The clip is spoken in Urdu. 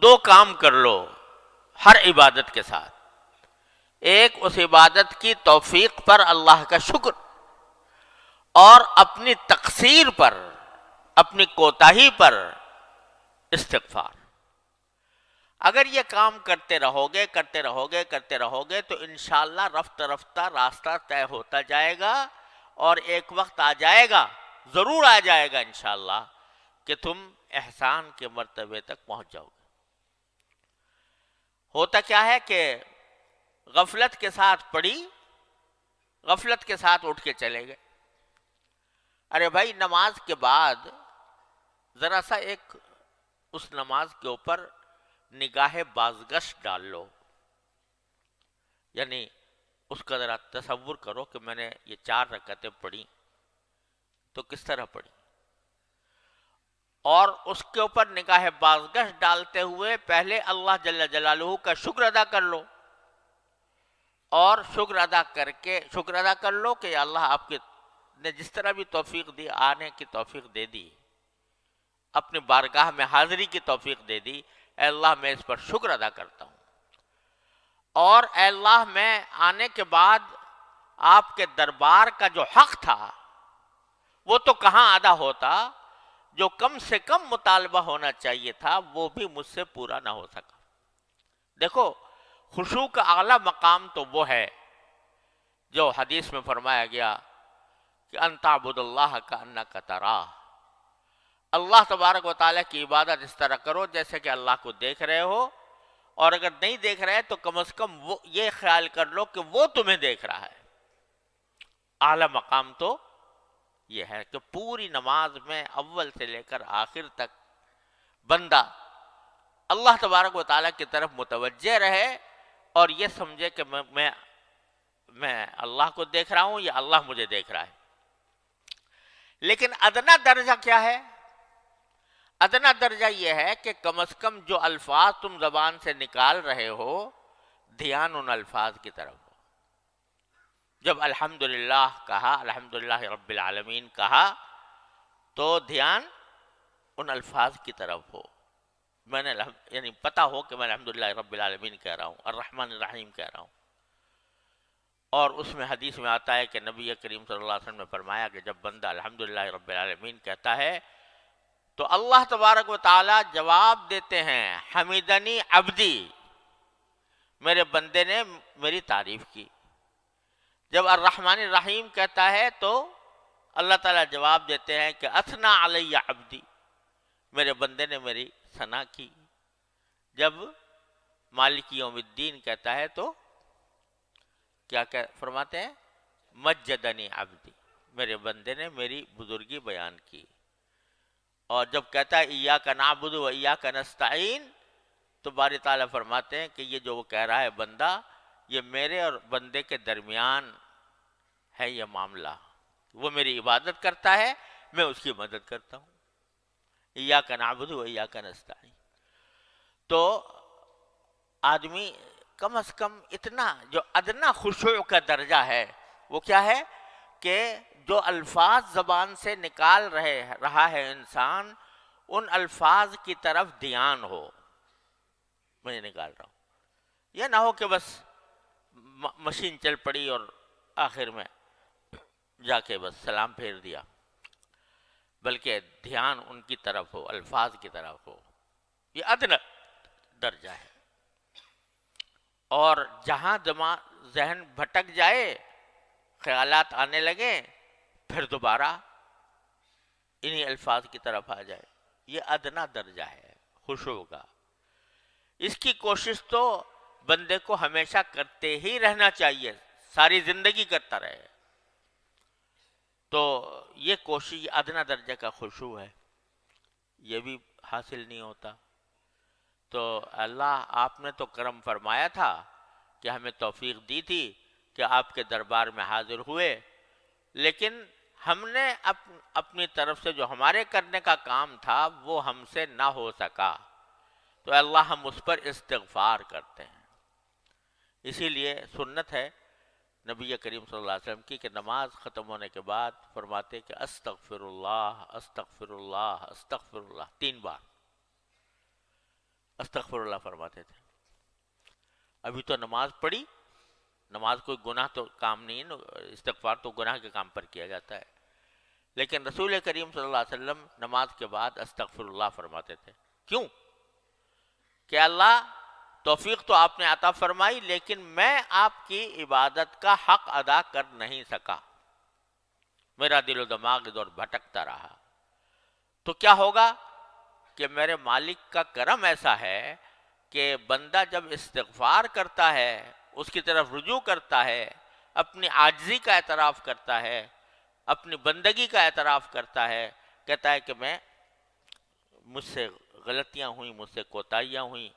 دو کام کر لو ہر عبادت کے ساتھ. ایک اس عبادت کی توفیق پر اللہ کا شکر، اور اپنی تقصیر پر، اپنی کوتاہی پر استغفار. اگر یہ کام کرتے رہو گے تو انشاءاللہ رفتہ رفتہ راستہ طے ہوتا جائے گا، اور ایک وقت آ جائے گا، ضرور آ جائے گا انشاءاللہ، کہ تم احسان کے مرتبے تک پہنچ جاؤ گے. ہوتا کیا ہے کہ غفلت کے ساتھ پڑھی، غفلت کے ساتھ اٹھ کے چلے گئے. ارے بھائی، نماز کے بعد ذرا سا ایک اس نماز کے اوپر نگاہ بازگشت ڈال لو. یعنی اس کا ذرا تصور کرو کہ میں نے یہ 4 رکعتیں پڑھی تو کس طرح پڑھی، اور اس کے اوپر نگاہ بازگشت ڈالتے ہوئے پہلے اللہ جل جلالہ کا شکر ادا کر لو، اور شکر ادا کر لو کہ یا اللہ، آپ نے جس طرح بھی توفیق دی، آنے کی توفیق دے دی، اپنی بارگاہ میں حاضری کی توفیق دے دی، اے اللہ میں اس پر شکر ادا کرتا ہوں. اور اے اللہ، میں آنے کے بعد آپ کے دربار کا جو حق تھا وہ تو کہاں ادا ہوتا، جو کم سے کم مطالبہ ہونا چاہیے تھا وہ بھی مجھ سے پورا نہ ہو سکا. دیکھو، خشوع کا اعلیٰ مقام تو وہ ہے جو حدیث میں فرمایا گیا کہ ان تعبد اللہ کانک تراہ. اللہ تبارک و تعالیٰ کی عبادت اس طرح کرو جیسے کہ اللہ کو دیکھ رہے ہو، اور اگر نہیں دیکھ رہے تو کم از کم وہ یہ خیال کر لو کہ وہ تمہیں دیکھ رہا ہے. اعلیٰ مقام تو یہ ہے کہ پوری نماز میں اول سے لے کر آخر تک بندہ اللہ تبارک و تعالیٰ کی طرف متوجہ رہے، اور یہ سمجھے کہ میں اللہ کو دیکھ رہا ہوں یا اللہ مجھے دیکھ رہا ہے. لیکن ادنا درجہ کیا ہے؟ ادنا درجہ یہ ہے کہ کم از کم جو الفاظ تم زبان سے نکال رہے ہو، دھیان ان الفاظ کی طرف ہو. جب الحمدللہ کہا، الحمدللہ رب العالمین کہا، تو دھیان ان الفاظ کی طرف ہو. میں نے یعنی پتہ ہو کہ میں الحمدللہ رب العالمین کہہ رہا ہوں، الرحمن الرحیم کہہ رہا ہوں. اور اس میں حدیث میں آتا ہے کہ نبی کریم صلی اللہ علیہ وسلم نے فرمایا کہ جب بندہ الحمدللہ رب العالمین کہتا ہے تو اللہ تبارک و تعالیٰ جواب دیتے ہیں، حمیدنی عبدی، میرے بندے نے میری تعریف کی. جب الرحمن الرحیم کہتا ہے تو اللہ تعالیٰ جواب دیتے ہیں کہ اثنا علی عبدی، میرے بندے نے میری ثنا کی. جب مالک یوم الدین کہتا ہے تو کیا فرماتے ہیں؟ مجدنی عبدی، میرے بندے نے میری بزرگی بیان کی. اور جب کہتا ہے ایاک نعبد و ایاک نستعین، تو باری تعالیٰ فرماتے ہیں کہ یہ جو وہ کہہ رہا ہے بندہ، یہ میرے اور بندے کے درمیان ہے یہ معاملہ. وہ میری عبادت کرتا ہے، میں اس کی مدد کرتا ہوں. ایاک نعبد و ایاک نستعین. تو آدمی کم از کم اتنا جو ادنا خشوع کا درجہ ہے وہ کیا ہے کہ جو الفاظ زبان سے نکال رہا ہے انسان، ان الفاظ کی طرف دھیان ہو. میں نکال رہا ہوں، یہ نہ ہو کہ بس مشین چل پڑی اور آخر میں جا کے بس سلام پھیر دیا، بلکہ دھیان ان کی طرف ہو، الفاظ کی طرف ہو. یہ ادنا درجہ ہے. اور جہاں ذہن بھٹک جائے، خیالات آنے لگیں، پھر دوبارہ انہی الفاظ کی طرف آ جائے. یہ ادنا درجہ ہے خشوع کا. اس کی کوشش تو بندے کو ہمیشہ کرتے ہی رہنا چاہیے، ساری زندگی کرتا رہے. تو یہ کوشش ادنا درجہ کا خشوع ہے، یہ بھی حاصل نہیں ہوتا. تو اللہ آپ نے تو کرم فرمایا تھا کہ ہمیں توفیق دی تھی کہ آپ کے دربار میں حاضر ہوئے، لیکن ہم نے اپنی طرف سے جو ہمارے کرنے کا کام تھا وہ ہم سے نہ ہو سکا. تو اللہ ہم اس پر استغفار کرتے ہیں. اسی لیے سنت ہے نبی کریم صلی اللہ علیہ وسلم کی کہ نماز ختم ہونے کے بعد فرماتے کہ استغفر اللہ استغفر اللہ استغفر اللہ 3 بار. استغفر اللہ فرماتے تھے. ابھی تو نماز پڑھی، نماز کوئی گناہ تو کام نہیں ہے، استغفار تو گناہ کے کام پر کیا جاتا ہے، لیکن رسول کریم صلی اللہ علیہ وسلم نماز کے بعد استغفر اللہ فرماتے تھے. کیوں؟ کہ اللہ توفیق تو آپ نے عطا فرمائی، لیکن میں آپ کی عبادت کا حق ادا کر نہیں سکا، میرا دل و دماغ ادھر بھٹکتا رہا. تو کیا ہوگا کہ میرے مالک کا کرم ایسا ہے کہ بندہ جب استغفار کرتا ہے، اس کی طرف رجوع کرتا ہے، اپنی عاجزی کا اعتراف کرتا ہے، اپنی بندگی کا اعتراف کرتا ہے، کہتا ہے کہ مجھ سے غلطیاں ہوئیں، مجھ سے کوتاہیاں ہوئیں،